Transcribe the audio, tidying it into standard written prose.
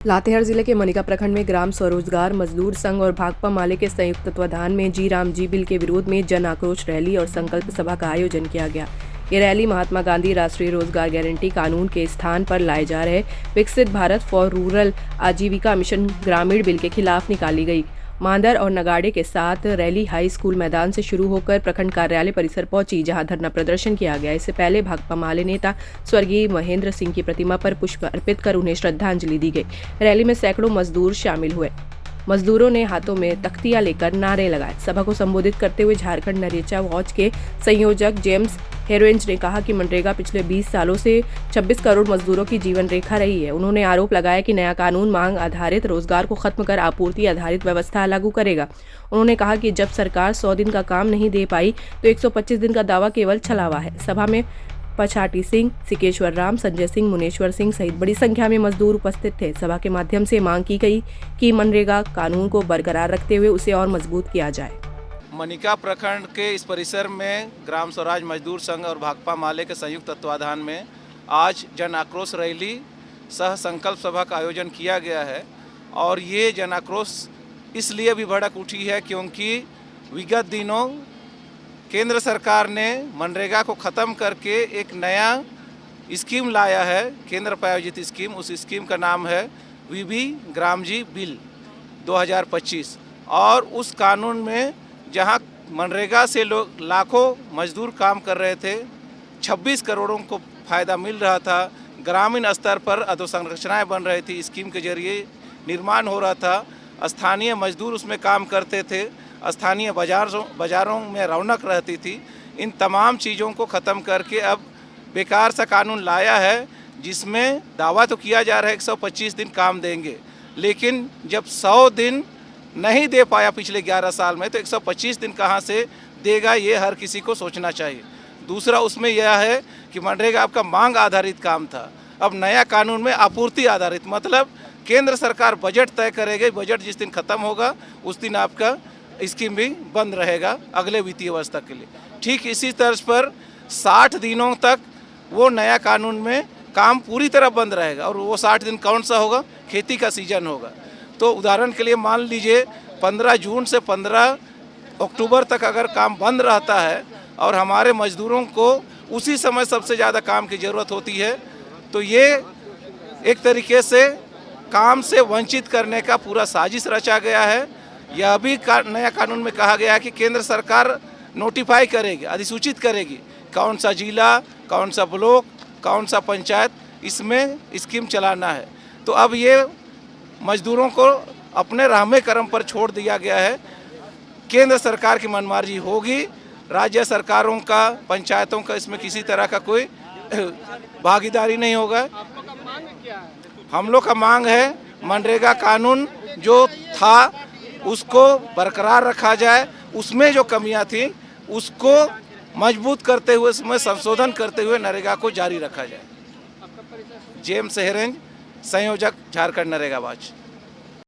लातेहार जिले के मनिका प्रखंड में ग्राम स्वरोजगार मजदूर संघ और भाकपा माले के संयुक्त तत्वाधान में जी राम जी बिल के विरोध में जन आक्रोश रैली और संकल्प सभा का आयोजन किया गया। ये रैली महात्मा गांधी राष्ट्रीय रोजगार गारंटी कानून के स्थान पर लाए जा रहे विकसित भारत फॉर रूरल आजीविका मिशन ग्रामीण बिल के खिलाफ निकाली गई। मांदर और नगाड़े के साथ रैली हाई स्कूल मैदान से शुरू होकर प्रखंड कार्यालय परिसर पहुंची, जहां धरना प्रदर्शन किया गया। इससे पहले भाकपा माले नेता स्वर्गीय महेंद्र सिंह की प्रतिमा पर पुष्प अर्पित कर उन्हें श्रद्धांजलि दी गई। रैली में सैकड़ों मजदूर शामिल हुए। मजदूरों ने हाथों में तख्तियां लेकर नारे लगाए। सभा को संबोधित करते हुए झारखंड नरेगा वॉच के संयोजक जेम्स हेरेंज ने कहा कि मनरेगा पिछले 20 सालों से 26 करोड़ मजदूरों की जीवन रेखा रही है। उन्होंने आरोप लगाया कि नया कानून मांग आधारित रोजगार को खत्म कर आपूर्ति आधारित व्यवस्था लागू करेगा। उन्होंने कहा कि जब सरकार 100 दिन का काम नहीं दे पाई तो 125 दिन का दावा केवल छलावा है। सभा में पछाटी सिंह, सिकेश्वर राम, संजय सिंह, मुनेश्वर सिंह सहित बड़ी संख्या में मजदूर उपस्थित थे। सभा के माध्यम से मांग की गई कि मनरेगा कानून को बरकरार रखते हुए उसे और मजबूत किया जाए। मनिका प्रखंड के इस परिसर में ग्राम स्वराज मजदूर संघ और भाकपा माले के संयुक्त तत्वाधान में आज जन आक्रोश रैली सह संकल्प सभा का आयोजन किया गया है। और ये जन आक्रोश इसलिए भी भड़क उठी है क्योंकि विगत दिनों केंद्र सरकार ने मनरेगा को ख़त्म करके एक नया स्कीम लाया है, केंद्र प्रायोजित स्कीम। उस स्कीम का नाम है वीबी ग्राम जी बिल 2025। और उस कानून में जहां मनरेगा से लोग लाखों मजदूर काम कर रहे थे, 26 करोड़ों को फ़ायदा मिल रहा था, ग्रामीण स्तर पर अधोसंरचनाएँ बन रही थी, स्कीम के जरिए निर्माण हो रहा था, स्थानीय मजदूर उसमें काम करते थे, स्थानीय बाज़ारों में रौनक रहती थी। इन तमाम चीज़ों को ख़त्म करके अब बेकार सा कानून लाया है, जिसमें दावा तो किया जा रहा है 125 दिन काम देंगे, लेकिन जब 100 दिन नहीं दे पाया पिछले 11 साल में तो 125 दिन कहाँ से देगा, ये हर किसी को सोचना चाहिए। दूसरा उसमें यह है कि मनरेगा आपका मांग आधारित काम था, अब नया कानून में आपूर्ति आधारित, मतलब केंद्र सरकार बजट तय करेगी, बजट जिस दिन ख़त्म होगा उस दिन आपका स्कीम भी बंद रहेगा अगले वित्तीय वर्ष तक के लिए। ठीक इसी तर्ज पर 60 दिनों तक वो नया कानून में काम पूरी तरह बंद रहेगा। और वो 60 दिन कौन सा होगा? खेती का सीजन होगा। तो उदाहरण के लिए मान लीजिए 15 जून से 15 अक्टूबर तक अगर काम बंद रहता है और हमारे मजदूरों को उसी समय सबसे ज़्यादा काम की ज़रूरत होती है, तो ये एक तरीके से काम से वंचित करने का पूरा साजिश रचा गया है। यह भी नया कानून में कहा गया है कि केंद्र सरकार नोटिफाई करेगी, अधिसूचित करेगी कौन सा जिला, कौन सा ब्लॉक, कौन सा पंचायत इसमें स्कीम चलाना है। तो अब ये मजदूरों को अपने रहमे करम पर छोड़ दिया गया है। केंद्र सरकार की मनमार्जी होगी, राज्य सरकारों का, पंचायतों का इसमें किसी तरह का कोई भागीदारी नहीं होगा। हम लोग का मांग है मनरेगा कानून जो था उसको बरकरार रखा जाए, उसमें जो कमियां थी उसको मजबूत करते हुए, उसमें संशोधन करते हुए नरेगा को जारी रखा जाए। जेम्स हेरेंज, संयोजक, झारखंड नरेगा वॉच।